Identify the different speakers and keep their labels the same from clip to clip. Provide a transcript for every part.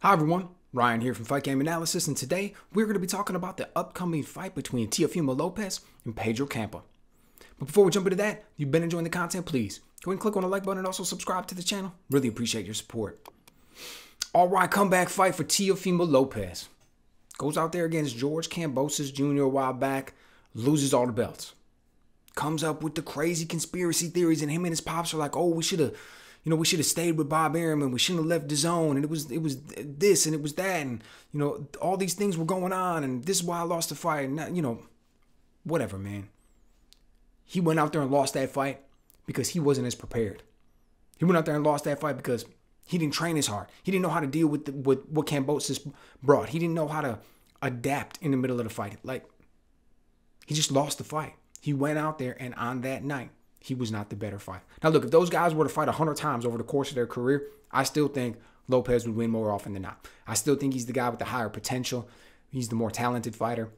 Speaker 1: Hi everyone, Ryan here from Fight Game Analysis, and today we're going to be talking about the upcoming fight between Teofimo Lopez and Pedro Campa. But before we jump into that, if you've been enjoying the content, please go ahead and click on the like button and also subscribe to the channel. Really appreciate your support. Alright, comeback fight for Teofimo Lopez. Goes out there against George Kambosos Jr. a while back, loses all the belts. Comes up with the crazy conspiracy theories, and him and his pops are like, oh, we should have stayed with Bob Arum, and we shouldn't have left the zone, and it was this and it was that, and all these things were going on, and this is why I lost the fight, and whatever, man. He went out there and lost that fight because he wasn't as prepared. He went out there and lost that fight because he didn't train as hard. He didn't know how to deal with what Kambosos brought. He didn't know how to adapt in the middle of the fight. Like, he just lost the fight. He went out there, and on that night, he was not the better fighter. Now, look, if those guys were to fight 100 times over the course of their career, I still think Lopez would win more often than not. I still think he's the guy with the higher potential. He's the more talented fighter.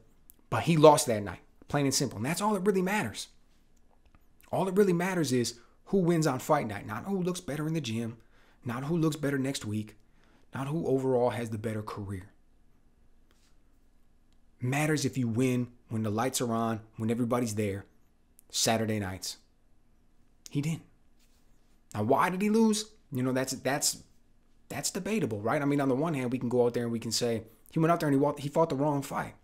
Speaker 1: But he lost that night, plain and simple. And that's all that really matters. All that really matters is who wins on fight night, not who looks better in the gym, not who looks better next week, not who overall has the better career. Matters if you win when the lights are on, when everybody's there, Saturday nights. He didn't. Now, why did he lose? That's debatable, right? I mean, on the one hand, we can go out there and we can say he went out there and he fought the wrong fight.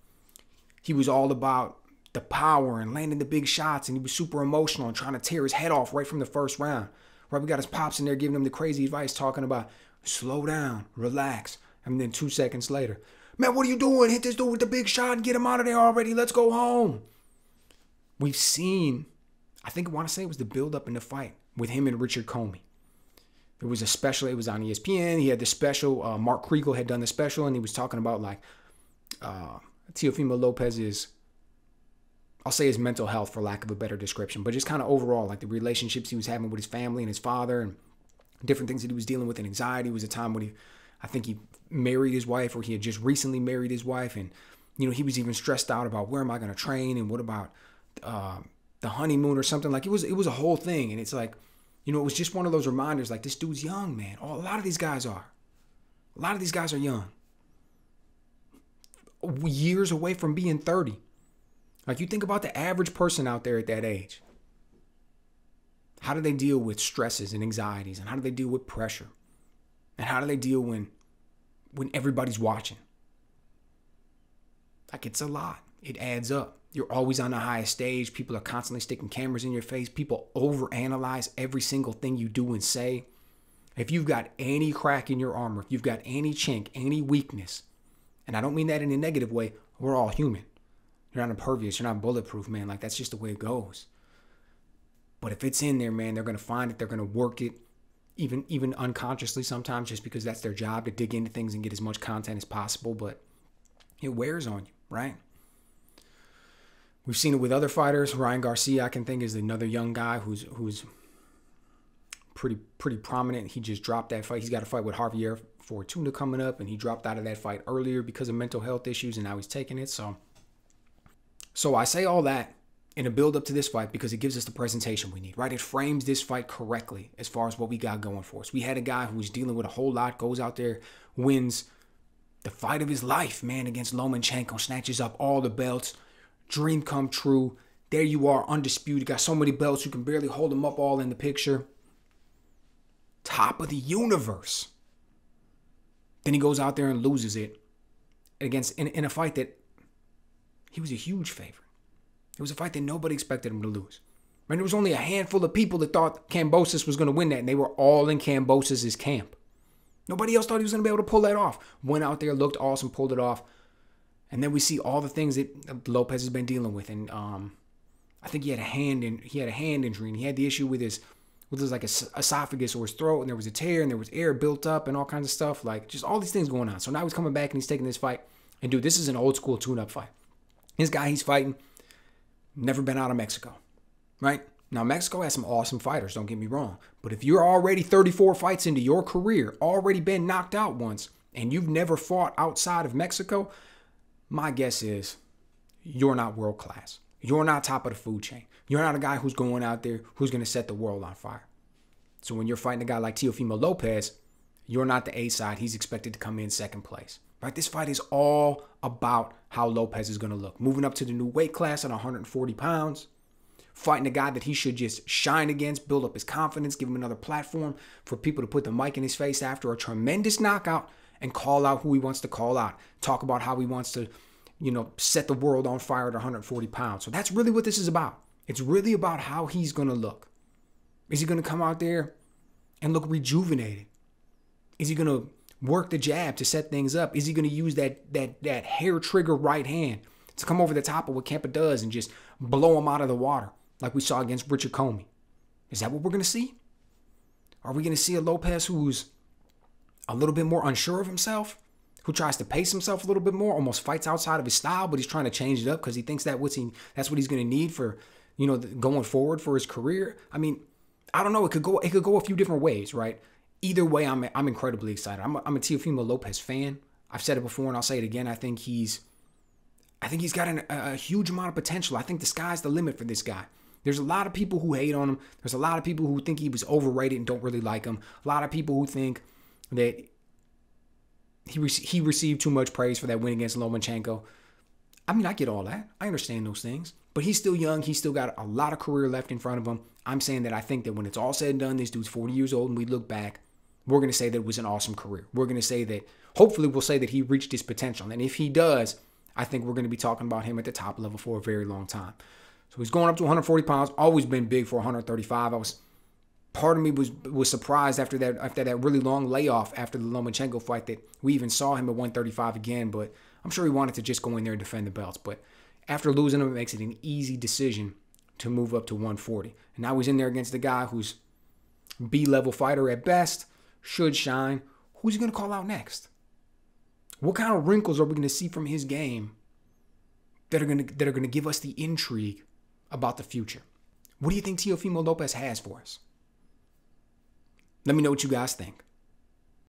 Speaker 1: He was all about the power and landing the big shots, and he was super emotional and trying to tear his head off right from the first round. Right, we got his pops in there giving him the crazy advice, talking about slow down, relax, and then 2 seconds later, man, what are you doing? Hit this dude with the big shot and get him out of there already. Let's go home. We've seen, I want to say it was the build-up in the fight with him and Richard Comey. There was a special, it was on ESPN. He had the special, Mark Kriegel had done the special, and he was talking about like Teofimo Lopez's, I'll say his mental health for lack of a better description, but just kind of overall, like the relationships he was having with his family and his father and different things that he was dealing with, and anxiety. It was a time when he married his wife, or he had just recently married his wife, and he was even stressed out about where am I going to train, and what about the honeymoon or something. Like it was a whole thing, and it's like, it was just one of those reminders, like, this dude's young, man. A lot of these guys are. A lot of these guys are young. Years away from being 30. Like, you think about the average person out there at that age. How do they deal with stresses and anxieties, and how do they deal with pressure? And how do they deal when everybody's watching? Like, it's a lot. It adds up. You're always on the highest stage. People are constantly sticking cameras in your face. People overanalyze every single thing you do and say. If you've got any crack in your armor, if you've got any chink, any weakness, and I don't mean that in a negative way, we're all human. You're not impervious. You're not bulletproof, man. Like, that's just the way it goes. But if it's in there, man, they're going to find it. They're going to work it, even unconsciously sometimes, just because that's their job, to dig into things and get as much content as possible. But it wears on you, right? We've seen it with other fighters. Ryan Garcia, I can think, is another young guy who's pretty prominent. He just dropped that fight. He's got a fight with Javier Fortuna coming up, and he dropped out of that fight earlier because of mental health issues, and now he's taking it. So I say all that in a build up to this fight because it gives us the presentation we need, right? It frames this fight correctly as far as what we got going for us. We had a guy who was dealing with a whole lot, goes out there, wins the fight of his life, man, against Lomachenko, snatches up all the belts. Dream come true. There you are, undisputed. Got so many belts, you can barely hold them up all in the picture. Top of the universe. Then he goes out there and loses it against in a fight that he was a huge favorite. It was a fight that nobody expected him to lose. Right? There was only a handful of people that thought Kambosos was going to win that, and they were all in Kambosos' camp. Nobody else thought he was going to be able to pull that off. Went out there, looked awesome, pulled it off. And then we see all the things that Lopez has been dealing with, and I think he had a hand injury, and he had the issue with his like esophagus or his throat, and there was a tear, and there was air built up, and all kinds of stuff, like just all these things going on. So now he's coming back and he's taking this fight, and dude, this is an old school tune-up fight. This guy he's fighting, never been out of Mexico, right? Now Mexico has some awesome fighters, don't get me wrong, but if you're already 34 fights into your career, already been knocked out once, and you've never fought outside of Mexico, my guess is you're not world class. You're not top of the food chain. You're not a guy who's going out there who's going to set the world on fire. So when you're fighting a guy like Teofimo Lopez, You're not the A side. He's expected to come in second place. Right? This fight is all about how Lopez is going to look. Moving up to the new weight class at 140 pounds. Fighting a guy that he should just shine against, build up his confidence, give him another platform for people to put the mic in his face after a tremendous knockout and call out who he wants to call out. Talk about how he wants to, set the world on fire at 140 pounds. So that's really what this is about. It's really about how he's going to look. Is he going to come out there and look rejuvenated? Is he going to work the jab to set things up? Is he going to use that hair trigger right hand to come over the top of what Kampa does and just blow him out of the water like we saw against Richard Comey? Is that what we're going to see? Are we going to see a Lopez who's a little bit more unsure of himself, who tries to pace himself a little bit more, almost fights outside of his style, but he's trying to change it up because he thinks that's what he's going to need for, going forward for his career? I mean, I don't know. It could go a few different ways, right? Either way, I'm incredibly excited. I'm a Teofimo Lopez fan. I've said it before and I'll say it again. I think he's got a huge amount of potential. I think the sky's the limit for this guy. There's a lot of people who hate on him. There's a lot of people who think he was overrated and don't really like him. A lot of people who think that he received too much praise for that win against Lomachenko. I mean, I get all that. I understand those things. But he's still young. He's still got a lot of career left in front of him. I'm saying that I think that when it's all said and done, this dude's 40 years old and we look back, we're going to say that it was an awesome career. We're going to say that, hopefully we'll say that he reached his potential. And if he does, I think we're going to be talking about him at the top level for a very long time. So he's going up to 140 pounds, always been big for 135. Part of me was surprised after that really long layoff after the Lomachenko fight that we even saw him at 135 again, but I'm sure he wanted to just go in there and defend the belts. But after losing him, it makes it an easy decision to move up to 140. And now he's in there against a guy who's B-level fighter at best, should shine. Who's he going to call out next? What kind of wrinkles are we going to see from his game that are going to give us the intrigue about the future? What do you think Teofimo Lopez has for us? Let me know what you guys think.